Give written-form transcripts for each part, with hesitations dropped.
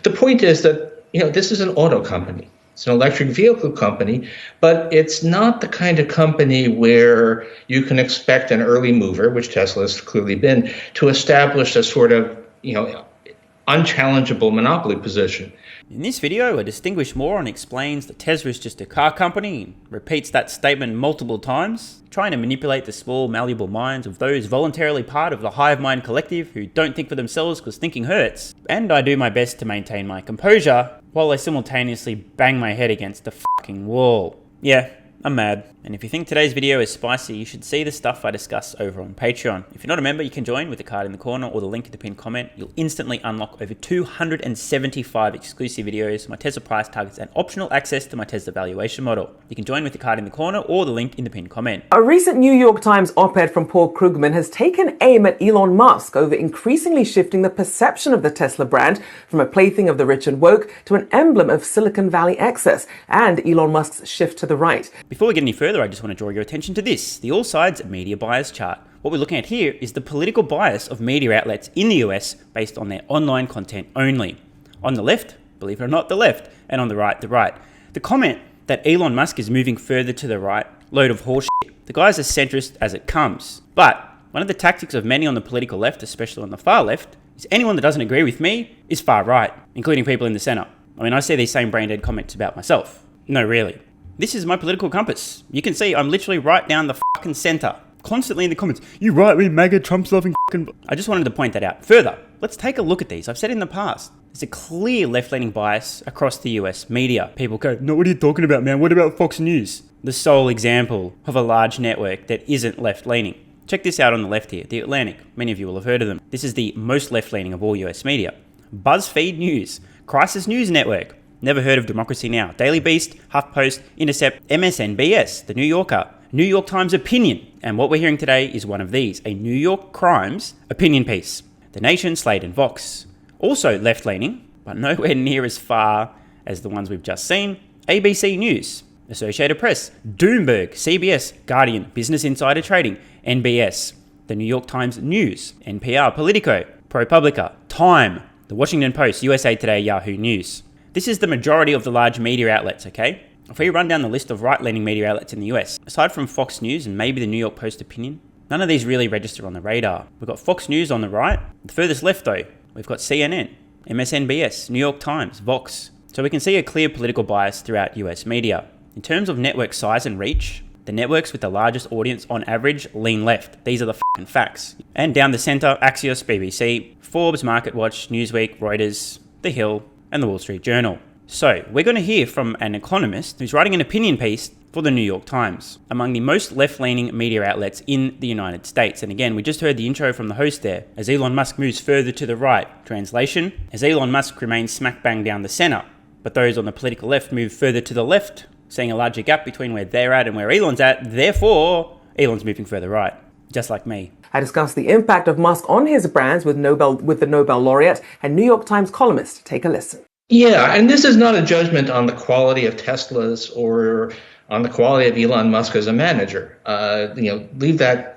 The point is that, this is an auto company. It's an electric vehicle company, but it's not the kind of company where you can expect an early mover, which Tesla has clearly been, to establish a sort of, unchallengeable monopoly position. In this video, a distinguished moron explains that Tesla is just a car company and repeats that statement multiple times, trying to manipulate the small, malleable minds of those voluntarily part of the hive mind collective who don't think for themselves because thinking hurts. And I do my best to maintain my composure while I simultaneously bang my head against the fucking wall. Yeah, I'm mad. And if you think today's video is spicy, you should see the stuff I discuss over on Patreon. If you're not a member, you can join with the card in the corner or the link in the pinned comment. You'll instantly unlock over 275 exclusive videos, my Tesla price targets, and optional access to my Tesla valuation model. You can join with the card in the corner or the link in the pinned comment. A recent New York Times op-ed from Paul Krugman has taken aim at Elon Musk over increasingly shifting the perception of the Tesla brand from a plaything of the rich and woke to an emblem of Silicon Valley excess, and Elon Musk's shift to the right. Before we get any further, I just want to draw your attention to this, the all sides media bias chart. What we're looking at here is the political bias of media outlets in the US based on their online content only. On the left, believe it or not, the left, and on the right, the right. The comment that Elon Musk is moving further to the right, load of horseshit. The guy's as centrist as it comes. But one of the tactics of many on the political left, especially on the far left, is anyone that doesn't agree with me is far right, including people in the center. I mean, I see these same brain-dead comments about myself. No, really. This is my political compass. You can see I'm literally right down the fucking center. Constantly in the comments, you right-wing MAGA, Trump's loving fucking... I just wanted to point that out. Further, let's take a look at these. I've said in the past, there's a clear left-leaning bias across the US media. People go, no, what are you talking about, man? What about Fox News? The sole example of a large network that isn't left-leaning. Check this out on the left here, The Atlantic. Many of you will have heard of them. This is the most left-leaning of all US media. BuzzFeed News, Crisis News Network. Never heard of Democracy Now!, Daily Beast, HuffPost, Intercept, MSNBS, The New Yorker, New York Times Opinion. And what we're hearing today is one of these, a New York Crimes opinion piece. The Nation, Slate and Vox. Also left-leaning, but nowhere near as far as the ones we've just seen. ABC News, Associated Press, Bloomberg, CBS, Guardian, Business Insider Trading, NBS, The New York Times News, NPR, Politico, ProPublica, Time, The Washington Post, USA Today, Yahoo News. This is the majority of the large media outlets, okay? If we run down the list of right-leaning media outlets in the US, aside from Fox News and maybe the New York Post Opinion, none of these really register on the radar. We've got Fox News on the right. The furthest left, though, we've got CNN, MSNBS, New York Times, Vox. So we can see a clear political bias throughout US media. In terms of network size and reach, the networks with the largest audience on average lean left. These are the fucking facts. And down the center, Axios, BBC, Forbes, MarketWatch, Newsweek, Reuters, The Hill, and the Wall Street Journal. So we're going to hear from an economist who's writing an opinion piece for the New York Times, among the most left-leaning media outlets in the United States. And again, we just heard the intro from the host there, as Elon Musk moves further to the right. Translation, as Elon Musk remains smack bang down the center, but those on the political left move further to the left, seeing a larger gap between where they're at and where Elon's at. Therefore, Elon's moving further right, just like me. I discussed the impact of Musk on his brands with the Nobel laureate and New York Times columnist. Take a listen. Yeah, and this is not a judgment on the quality of Teslas or on the quality of Elon Musk as a manager. Leave that.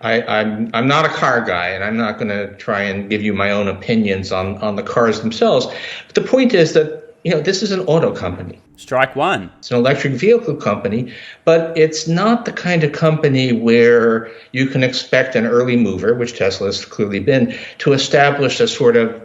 I'm not a car guy, and I'm not going to try and give you my own opinions on the cars themselves. But the point is that, this is an auto company. Strike one. It's an electric vehicle company, but it's not the kind of company where you can expect an early mover, which Tesla has clearly been, to establish a sort of,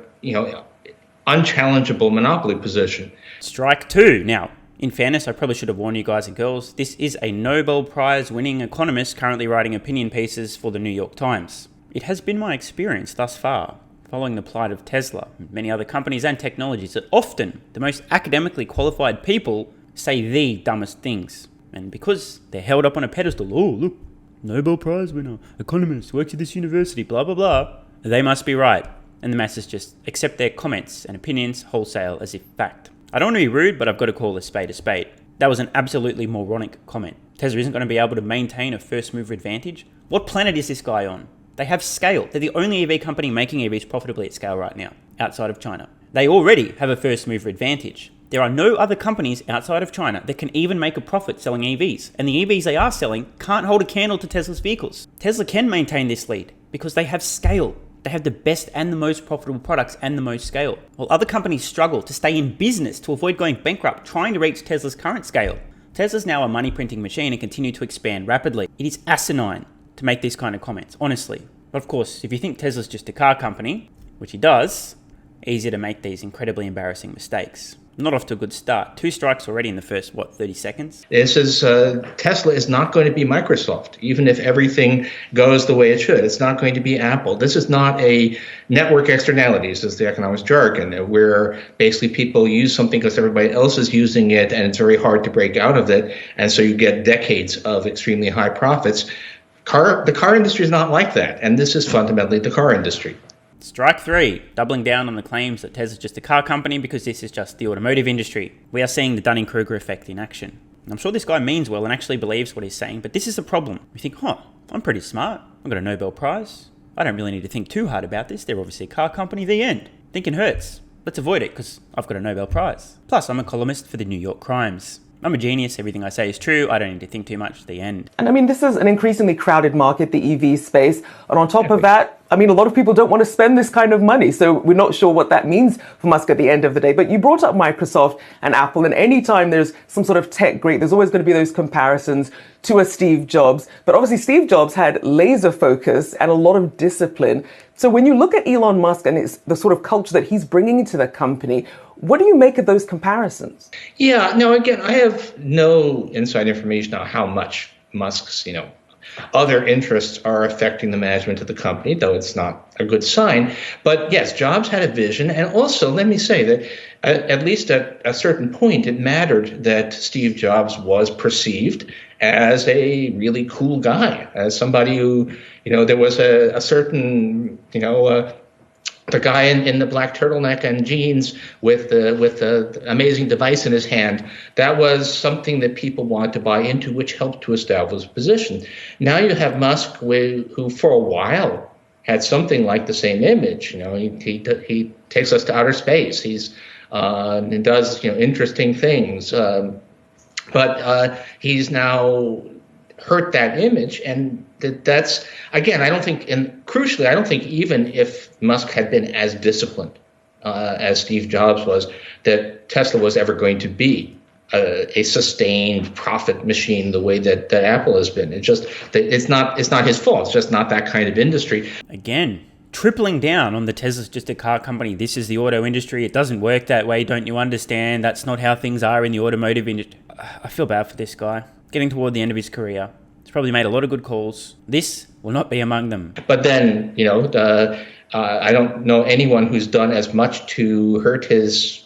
unchallengeable monopoly position. Strike two. Now, in fairness, I probably should have warned you guys and girls, this is a Nobel Prize winning economist currently writing opinion pieces for the New York Times. It has been my experience thus far, following the plight of Tesla and many other companies and technologies, that often the most academically qualified people say the dumbest things. And because they're held up on a pedestal, oh look, Nobel Prize winner, economist, works at this university, blah blah blah, they must be right. And the masses just accept their comments and opinions wholesale as if fact. I don't want to be rude, but I've got to call a spade a spade. That was an absolutely moronic comment. Tesla isn't going to be able to maintain a first mover advantage. What planet is this guy on? They have scale. They're the only EV company making EVs profitably at scale right now, outside of China. They already have a first mover advantage. There are no other companies outside of China that can even make a profit selling EVs. And the EVs they are selling can't hold a candle to Tesla's vehicles. Tesla can maintain this lead because they have scale. They have the best and the most profitable products and the most scale, while other companies struggle to stay in business to avoid going bankrupt trying to reach Tesla's current scale. Tesla's now a money printing machine and continue to expand rapidly. It is asinine to make these kind of comments, honestly. But of course, if you think Tesla's just a car company, which he does, easier to make these incredibly embarrassing mistakes. Not off to a good start. 2 strikes already in the first, 30 seconds? This is Tesla is not going to be Microsoft, even if everything goes the way it should. It's not going to be Apple. This is not a network externalities, as the economics jargon, where basically people use something because everybody else is using it, and it's very hard to break out of it, and so you get decades of extremely high profits. The car industry is not like that, and this is fundamentally the car industry. Strike 3, doubling down on the claims that Tesla's just a car company because this is just the automotive industry. We are seeing the Dunning-Kruger effect in action. I'm sure this guy means well and actually believes what he's saying, but this is the problem. We think, I'm pretty smart. I've got a Nobel Prize. I don't really need to think too hard about this. They're obviously a car company, the end. Thinking hurts. Let's avoid it because I've got a Nobel Prize. Plus, I'm a columnist for the New York Crimes. I'm a genius, everything I say is true, I don't need to think too much, the end. And I mean, this is an increasingly crowded market, the EV space. And on top of that, I mean, a lot of people don't want to spend this kind of money. So we're not sure what that means for Musk at the end of the day. But you brought up Microsoft and Apple. And anytime there's some sort of tech great, there's always going to be those comparisons to a Steve Jobs. But obviously, Steve Jobs had laser focus and a lot of discipline. So when you look at Elon Musk and it's the sort of culture that he's bringing into the company, what do you make of those comparisons? Yeah, no, again, I have no inside information on how much Musk's, other interests are affecting the management of the company, though it's not a good sign. But yes, Jobs had a vision. And also, let me say that at least at a certain point, it mattered that Steve Jobs was perceived as a really cool guy, as somebody who, there was a certain, the guy in the black turtleneck and jeans with the amazing device in his hand, that was something that people wanted to buy into, which helped to establish a position. Now you have Musk, who for a while had something like the same image. He takes us to outer space. He does interesting things, but he's now hurt that image, and that's, again, I don't think, and crucially, I don't think even if Musk had been as disciplined as Steve Jobs was, that Tesla was ever going to be a sustained profit machine the way that Apple has been. It's not his fault. It's just not that kind of industry. Again, tripling down on the Tesla's just a car company. This is the auto industry. It doesn't work that way. Don't you understand? That's not how things are in the automotive industry. I feel bad for this guy. Getting toward the end of his career. He's probably made a lot of good calls. This will not be among them. But then, I don't know anyone who's done as much to hurt his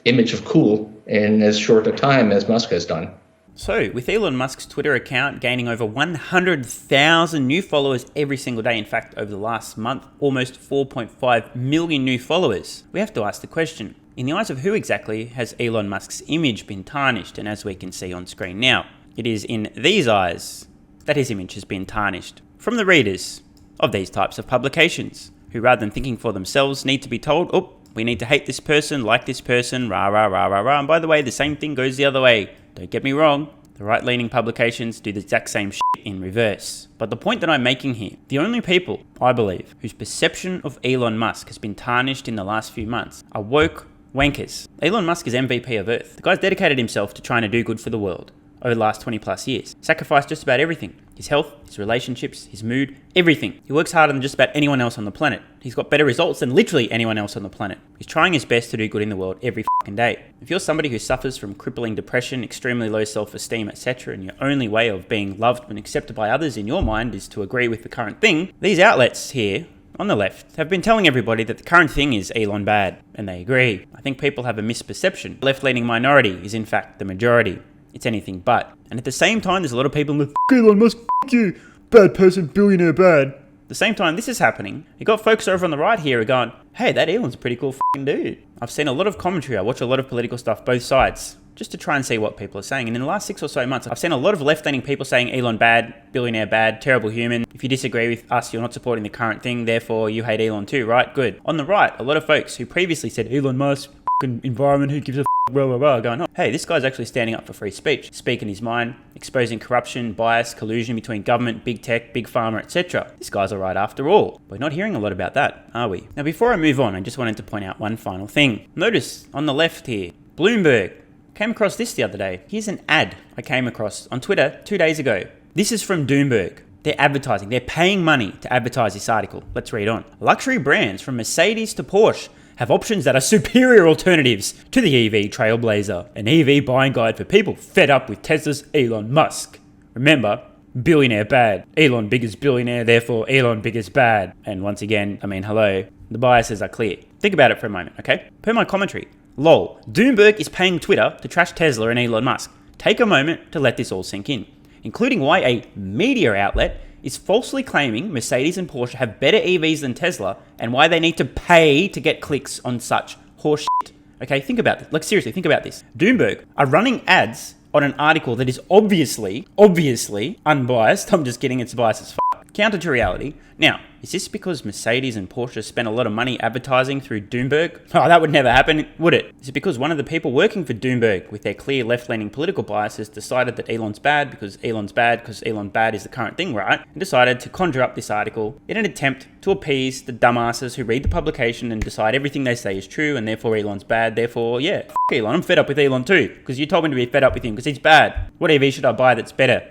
image of cool in as short a time as Musk has done. So, with Elon Musk's Twitter account gaining over 100,000 new followers every single day, in fact, over the last month, almost 4.5 million new followers, we have to ask the question, in the eyes of who exactly has Elon Musk's image been tarnished? And as we can see on screen now, it is in these eyes that his image has been tarnished. From the readers of these types of publications, who rather than thinking for themselves need to be told, we need to hate this person, like this person, rah, rah, rah, rah, rah. And by the way, the same thing goes the other way. Don't get me wrong, the right-leaning publications do the exact same shit in reverse. But the point that I'm making here, the only people, I believe, whose perception of Elon Musk has been tarnished in the last few months are woke wankers. Elon Musk is MVP of Earth. The guy's dedicated himself to trying to do good for the world over the last 20 plus years. Sacrificed just about everything. His health, his relationships, his mood, everything. He works harder than just about anyone else on the planet. He's got better results than literally anyone else on the planet. He's trying his best to do good in the world every fucking day. If you're somebody who suffers from crippling depression, extremely low self-esteem, etc., and your only way of being loved and accepted by others in your mind is to agree with the current thing, these outlets here on the left have been telling everybody that the current thing is Elon bad, and they agree. I think people have a misperception. The left-leaning minority is in fact the majority. It's anything but. And at the same time, there's a lot of people like, Elon Musk, f*** you, bad person, billionaire bad. At the same time this is happening, you got folks over on the right here who are going, hey, that Elon's a pretty cool f***ing dude. I've seen a lot of commentary, I watch a lot of political stuff, both sides, just to try and see what people are saying. And in the last 6 or so months, I've seen a lot of left-leaning people saying Elon bad, billionaire bad, terrible human. If you disagree with us, you're not supporting the current thing, therefore you hate Elon too, right? Good. On the right, a lot of folks who previously said Elon Musk, f***ing environment, who gives a f***, going, oh, hey, this guy's actually standing up for free speech, speaking his mind, exposing corruption, bias, collusion between government, big tech, big pharma, etc. This guy's all right after all. We're not hearing a lot about that, are we? Now, before I move on, I just wanted to point out one final thing. Notice on the left here, Bloomberg. Came across this the other day. Here's an ad I came across on Twitter 2 days ago. This is from Bloomberg. They're advertising. They're paying money to advertise this article. Let's read on. Luxury brands from Mercedes to Porsche have options that are superior alternatives to the EV Trailblazer, an EV buying guide for people fed up with Tesla's Elon Musk. Remember, billionaire bad. Elon biggest billionaire, therefore Elon biggest bad. And once again, hello, the biases are clear. Think about it for a moment, okay? Per my commentary, lol, Bloomberg is paying Twitter to trash Tesla and Elon Musk. Take a moment to let this all sink in, including why a media outlet is falsely claiming Mercedes and Porsche have better EVs than Tesla and why they need to pay to get clicks on such horse shit. Okay, think about this. Like, seriously, think about this. Bloomberg are running ads on an article that is obviously unbiased. I'm just kidding, it's biased as fuck. Counter to reality. Now, is this because Mercedes and Porsche spent a lot of money advertising through Bloomberg? Oh, that would never happen, would it? Is it because one of the people working for Bloomberg with their clear left-leaning political biases decided that Elon's bad because Elon bad is the current thing, right? And decided to conjure up this article in an attempt to appease the dumbasses who read the publication and decide everything they say is true and therefore Elon's bad. Therefore, yeah, f*** Elon. I'm fed up with Elon too because you told me to be fed up with him because he's bad. What EV should I buy that's better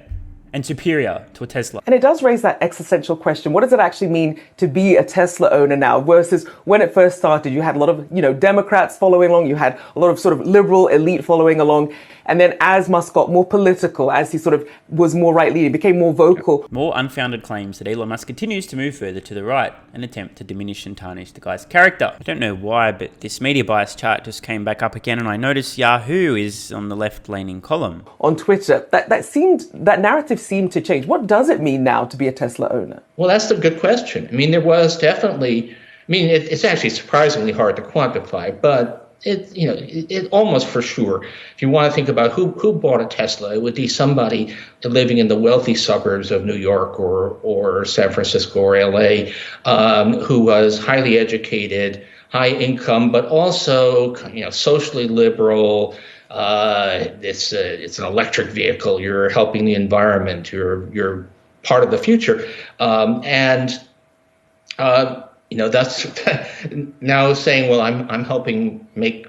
and superior to a Tesla? And it does raise that existential question. What does it actually mean to be a Tesla owner now versus when it first started? You had a lot of, Democrats following along. You had a lot of sort of liberal elite following along. And then as Musk got more political, as he sort of was more right-leaning, became more vocal. More unfounded claims that Elon Musk continues to move further to the right, an attempt to diminish and tarnish the guy's character. I don't know why, but this media bias chart just came back up again, and I noticed Yahoo is on the left-leaning column. On Twitter, that narrative seemed to change. What does it mean now to be a Tesla owner? Well, that's a good question. There was definitely, it's actually surprisingly hard to quantify, but it almost for sure, if you want to think about who bought a Tesla, it would be somebody living in the wealthy suburbs of New York or San Francisco or LA, who was highly educated, high income, but also socially liberal. It's an electric vehicle. You're helping the environment. You're part of the future, that's now saying, well, I'm helping make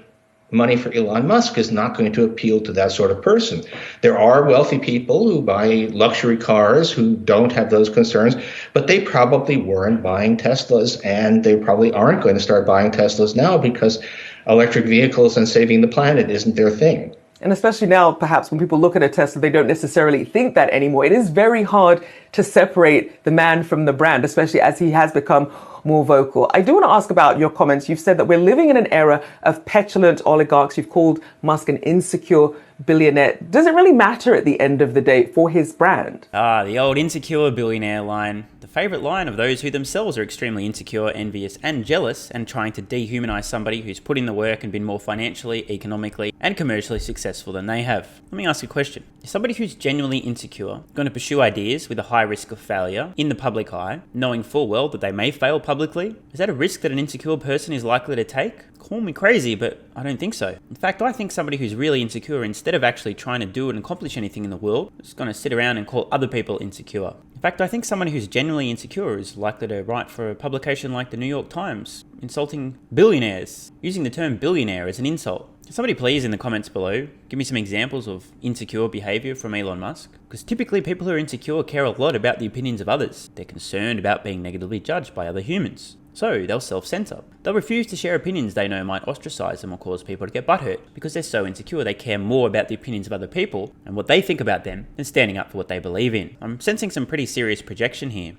money for Elon Musk is not going to appeal to that sort of person. There are wealthy people who buy luxury cars who don't have those concerns, but they probably weren't buying Teslas, and they probably aren't going to start buying Teslas now because electric vehicles and saving the planet isn't their thing. And especially now, perhaps when people look at a Tesla, they don't necessarily think that anymore. It is very hard to separate the man from the brand, especially as he has become more vocal. I do want to ask about your comments. You've said that we're living in an era of petulant oligarchs. You've called Musk an insecure billionaire. Does it really matter at the end of the day for his brand? The old insecure billionaire line. The favourite line of those who themselves are extremely insecure, envious and jealous and trying to dehumanise somebody who's put in the work and been more financially, economically and commercially successful than they have. Let me ask you a question. Is somebody who's genuinely insecure going to pursue ideas with a high risk of failure in the public eye, knowing full well that they may fail publicly? Is that a risk that an insecure person is likely to take? Call me crazy, but I don't think so. In fact, I think somebody who's really insecure, instead of actually trying to do and accomplish anything in the world, is going to sit around and call other people insecure. In fact, I think somebody who's genuinely insecure is likely to write for a publication like the New York Times, insulting billionaires, using the term billionaire as an insult. Can somebody please in the comments below give me some examples of insecure behavior from Elon Musk? Because typically people who are insecure care a lot about the opinions of others. They're concerned about being negatively judged by other humans. So they'll self-censor. They'll refuse to share opinions they know might ostracize them or cause people to get butthurt. Because they're so insecure, they care more about the opinions of other people and what they think about them than standing up for what they believe in. I'm sensing some pretty serious projection here.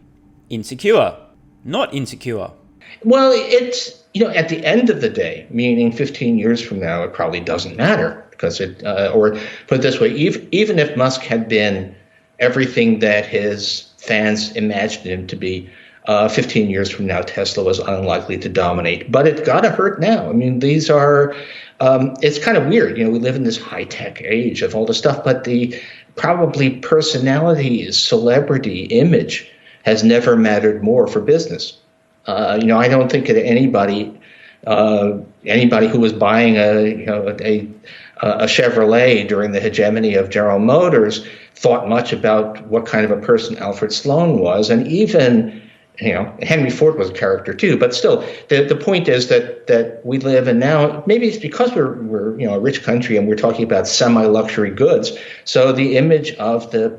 Insecure, not insecure. Well, it's, at the end of the day, meaning 15 years from now, it probably doesn't matter because or put it this way, even if Musk had been everything that his fans imagined him to be, 15 years from now, Tesla was unlikely to dominate. But it's got to hurt now. These are, it's kind of weird. We live in this high-tech age of all this stuff, but the probably personality, celebrity, image has never mattered more for business. I don't think that anybody Anybody who was buying a Chevrolet during the hegemony of General Motors thought much about what kind of a person Alfred Sloan was, and even Henry Ford was a character too. But still, the point is that we live, and now maybe it's because we're a rich country and we're talking about semi-luxury goods. So the image of the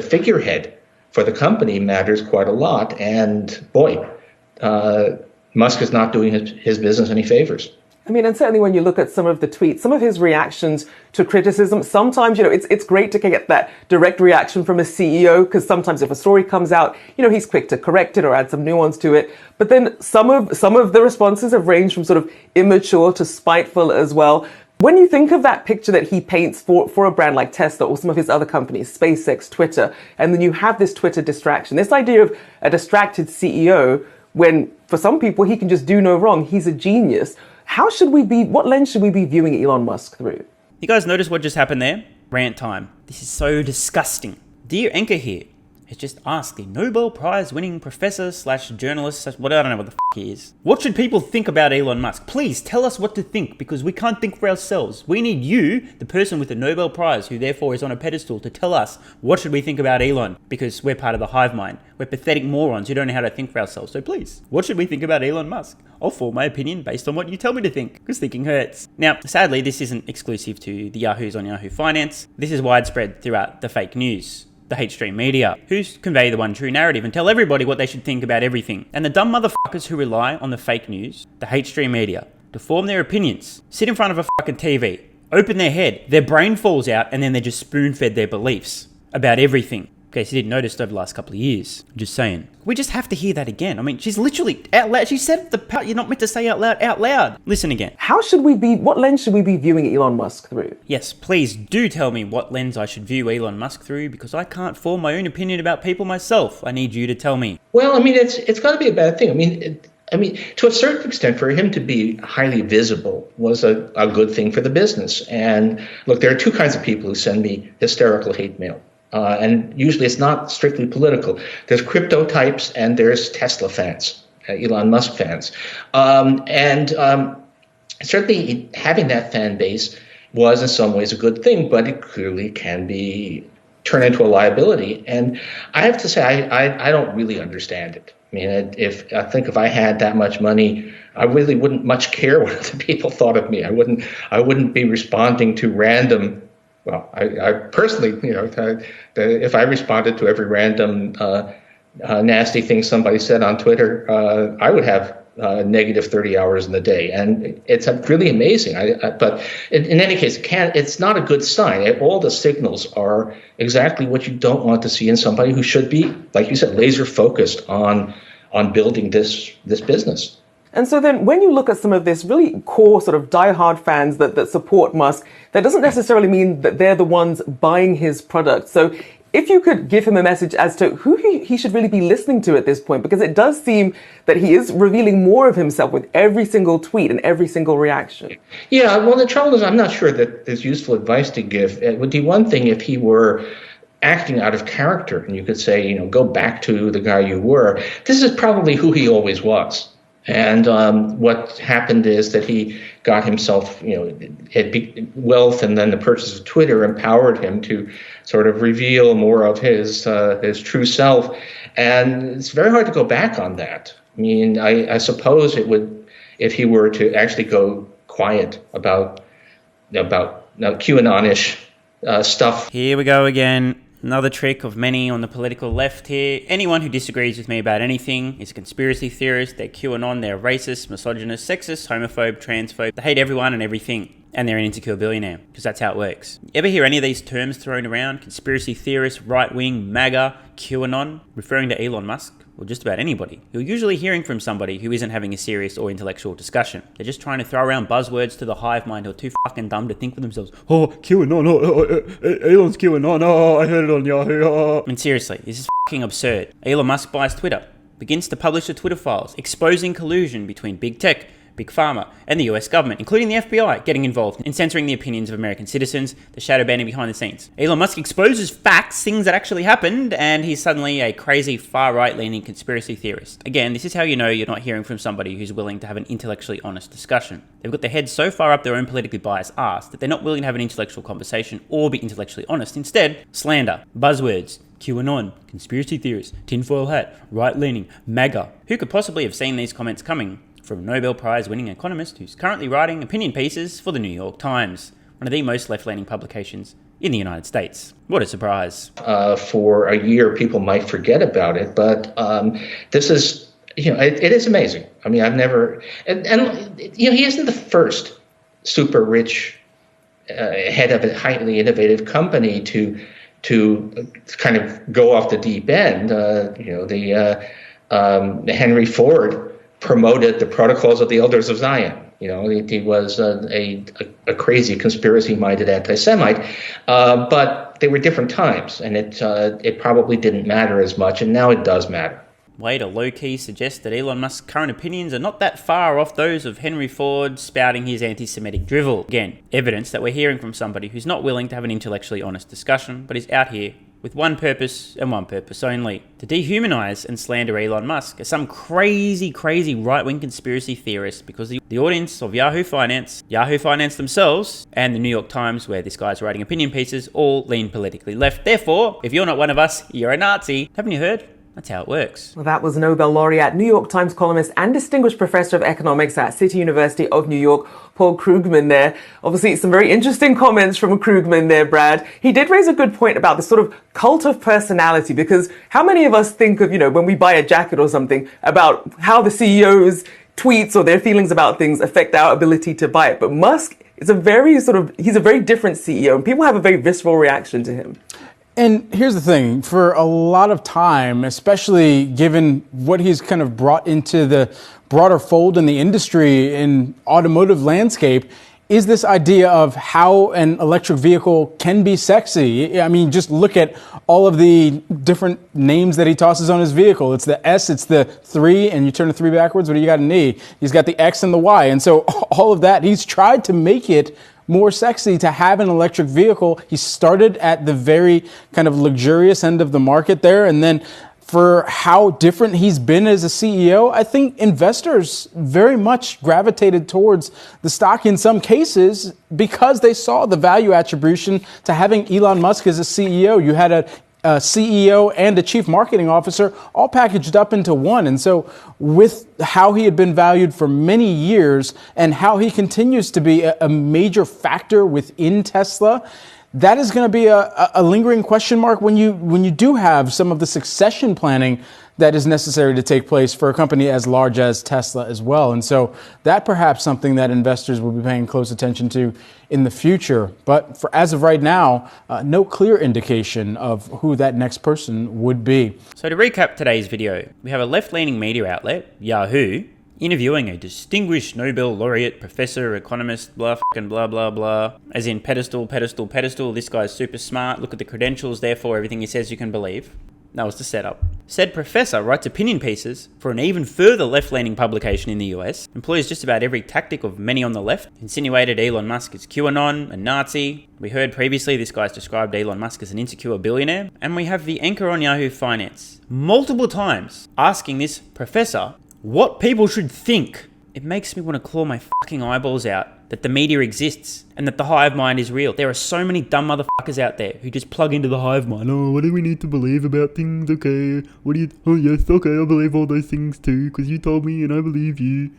figurehead for the company matters quite a lot. And boy, Musk is not doing his business any favors. I mean, and certainly when you look at some of the tweets, some of his reactions to criticism, sometimes, it's great to get that direct reaction from a CEO, because sometimes if a story comes out, he's quick to correct it or add some nuance to it. But then some of the responses have ranged from sort of immature to spiteful as well. When you think of that picture that he paints for a brand like Tesla or some of his other companies, SpaceX, Twitter, and then you have this Twitter distraction, this idea of a distracted CEO, when for some people he can just do no wrong, he's a genius. What lens should we be viewing Elon Musk through? You guys notice what just happened there? Rant time. This is so disgusting. Dear Anchor here has just asked the Nobel Prize winning professor / journalist, I don't know what the he is. What should people think about Elon Musk? Please tell us what to think, because we can't think for ourselves. We need you, the person with the Nobel Prize, who therefore is on a pedestal, to tell us what should we think about Elon, because we're part of the hive mind. We're pathetic morons who don't know how to think for ourselves. So please, what should we think about Elon Musk? I'll form my opinion based on what you tell me to think, because thinking hurts. Now, sadly, this isn't exclusive to the Yahoos on Yahoo Finance. This is widespread throughout the fake news, the hate stream media, who convey the one true narrative and tell everybody what they should think about everything. And the dumb motherfuckers who rely on the fake news, the hate stream media, to form their opinions, sit in front of a fucking TV, open their head, their brain falls out, and then they're just spoon-fed their beliefs about everything. In case you didn't notice over the last couple of years. Just saying. We just have to hear that again. I mean, she's literally out loud. She said the part you're not meant to say out loud. Listen again. What lens should we be viewing Elon Musk through? Yes, please do tell me what lens I should view Elon Musk through, because I can't form my own opinion about people myself. I need you to tell me. Well, I mean, it's got to be a bad thing. I mean, to a certain extent, for him to be highly visible was a good thing for the business. And look, there are two kinds of people who send me hysterical hate mail. And usually it's not strictly political. There's crypto types and there's Tesla fans, Elon Musk fans. Certainly having that fan base was in some ways a good thing, but it clearly can be turned into a liability. And I have to say, I don't really understand it. I mean, if I had that much money, I really wouldn't much care what other people thought of me. I wouldn't be responding to random. Well, I personally, if I responded to every random nasty thing somebody said on Twitter, I would have negative 30 hours in the day. And it's really amazing. But in any case, it's not a good sign. All the signals are exactly what you don't want to see in somebody who should be, like you said, laser focused on building this business. And so then when you look at some of this really core sort of diehard fans that support Musk, that doesn't necessarily mean that they're the ones buying his product. So if you could give him a message as to who he should really be listening to at this point, because it does seem that he is revealing more of himself with every single tweet and every single reaction. Yeah, well, the trouble is I'm not sure that there's useful advice to give. It would be one thing if he were acting out of character and you could say, go back to the guy you were. This is probably who he always was. And what happened is that he got himself, wealth, and then the purchase of Twitter empowered him to sort of reveal more of his true self. And it's very hard to go back on that. I mean, I suppose it would, if he were to actually go quiet about QAnon-ish stuff. Here we go again. Another trick of many on the political left here. Anyone who disagrees with me about anything is a conspiracy theorist. They're QAnon, they're racist, misogynist, sexist, homophobe, transphobe. They hate everyone and everything. And they're an insecure billionaire, because that's how it works. You ever hear any of these terms thrown around? Conspiracy theorist, right-wing, MAGA, QAnon, referring to Elon Musk? Or just about anybody. You're usually hearing from somebody who isn't having a serious or intellectual discussion. They're just trying to throw around buzzwords to the hive mind who are too fucking dumb to think for themselves. Oh, QAnon, Elon's QAnon, I heard it on Yahoo. I mean, seriously, this is fucking absurd. Elon Musk buys Twitter, begins to publish the Twitter files, exposing collusion between big tech, Big Pharma, and the US government, including the FBI, getting involved in censoring the opinions of American citizens, the shadow banning behind the scenes. Elon Musk exposes facts, things that actually happened, and he's suddenly a crazy far-right leaning conspiracy theorist. Again, this is how you know you're not hearing from somebody who's willing to have an intellectually honest discussion. They've got their heads so far up their own politically biased arse that they're not willing to have an intellectual conversation or be intellectually honest. Instead, slander, buzzwords, QAnon, conspiracy theorists, tinfoil hat, right-leaning, MAGA. Who could possibly have seen these comments coming from a Nobel Prize-winning economist who's currently writing opinion pieces for the New York Times, one of the most left-leaning publications in the United States? What a surprise. For a year, people might forget about it, but this is, it is amazing. I mean, I've never, and he isn't the first super rich head of a highly innovative company to kind of go off the deep end. Henry Ford promoted the Protocols of the Elders of Zion. He was a crazy conspiracy-minded anti-Semite, but they were different times, and it probably didn't matter as much, and now it does matter. Way to low-key suggest that Elon Musk's current opinions are not that far off those of Henry Ford spouting his anti-Semitic drivel. Again, evidence that we're hearing from somebody who's not willing to have an intellectually honest discussion, but is out here with one purpose and one purpose only: to dehumanize and slander Elon Musk as some crazy right-wing conspiracy theorist, because the audience of Yahoo Finance themselves, and the New York Times, where this guy's writing opinion pieces, all lean politically left. Therefore, if you're not one of us, you're a Nazi. Haven't you heard? That's how it works. Well, that was Nobel laureate, New York Times columnist, and distinguished professor of economics at City University of New York, Paul Krugman there. Obviously, some very interesting comments from Krugman there, Brad. He did raise a good point about this sort of cult of personality, because how many of us think of, when we buy a jacket or something, about how the CEO's tweets or their feelings about things affect our ability to buy it? But Musk is he's a very different CEO, and people have a very visceral reaction to him. And here's the thing, for a lot of time, especially given what he's kind of brought into the broader fold in the industry and automotive landscape, is this idea of how an electric vehicle can be sexy. I mean, just look at all of the different names that he tosses on his vehicle. It's the S, it's the 3, and you turn the 3 backwards, what do you got an E? He's got the X and the Y. And so all of that, he's tried to make it more sexy to have an electric vehicle. He started at the very kind of luxurious end of the market there. And then for how different he's been as a CEO, I think investors very much gravitated towards the stock in some cases because they saw the value attribution to having Elon Musk as a CEO. You had a CEO and a chief marketing officer all packaged up into one. And so with how he had been valued for many years and how he continues to be a major factor within Tesla, that is going to be a lingering question mark when you do have some of the succession planning that is necessary to take place for a company as large as Tesla as well. And so that perhaps something that investors will be paying close attention to in the future. But for as of right now, no clear indication of who that next person would be. So to recap today's video, we have a left-leaning media outlet, Yahoo, interviewing a distinguished Nobel laureate, professor, economist, blah, blah, blah, as in pedestal, this guy's super smart, look at the credentials, therefore everything he says you can believe. That was the setup. Said professor writes opinion pieces for an even further left-leaning publication in the US, employs just about every tactic of many on the left, insinuated Elon Musk is QAnon, a Nazi. We heard previously this guy's described Elon Musk as an insecure billionaire. And we have the anchor on Yahoo Finance multiple times asking this professor what people should think. It makes me want to claw my fucking eyeballs out that the media exists and that the hive mind is real. There are so many dumb motherfuckers out there who just plug into the hive mind. Oh, what do we need to believe about things? Okay. Oh yes, okay, I believe all those things too, because you told me and I believe you.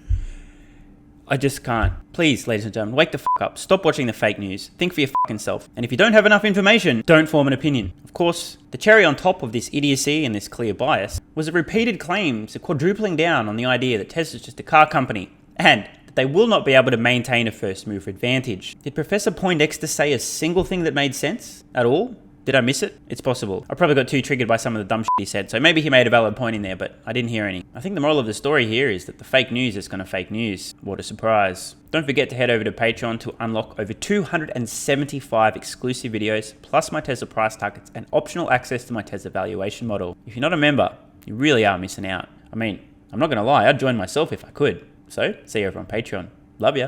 I just can't. Please, ladies and gentlemen, wake the fuck up. Stop watching the fake news. Think for your fucking self. And if you don't have enough information, don't form an opinion. Of course, the cherry on top of this idiocy and this clear bias was the repeated claims of quadrupling down on the idea that Tesla's just a car company and that they will not be able to maintain a first mover advantage. Did Professor Poindexter say a single thing that made sense at all? Did I miss it? It's possible. I probably got too triggered by some of the dumb shit he said, so maybe he made a valid point in there, but I didn't hear any. I think the moral of the story here is that the fake news is going to fake news. What a surprise. Don't forget to head over to Patreon to unlock over 275 exclusive videos, plus my Tesla price targets and optional access to my Tesla valuation model. If you're not a member, you really are missing out. I mean, I'm not going to lie, I'd join myself if I could. So, see you over on Patreon. Love ya.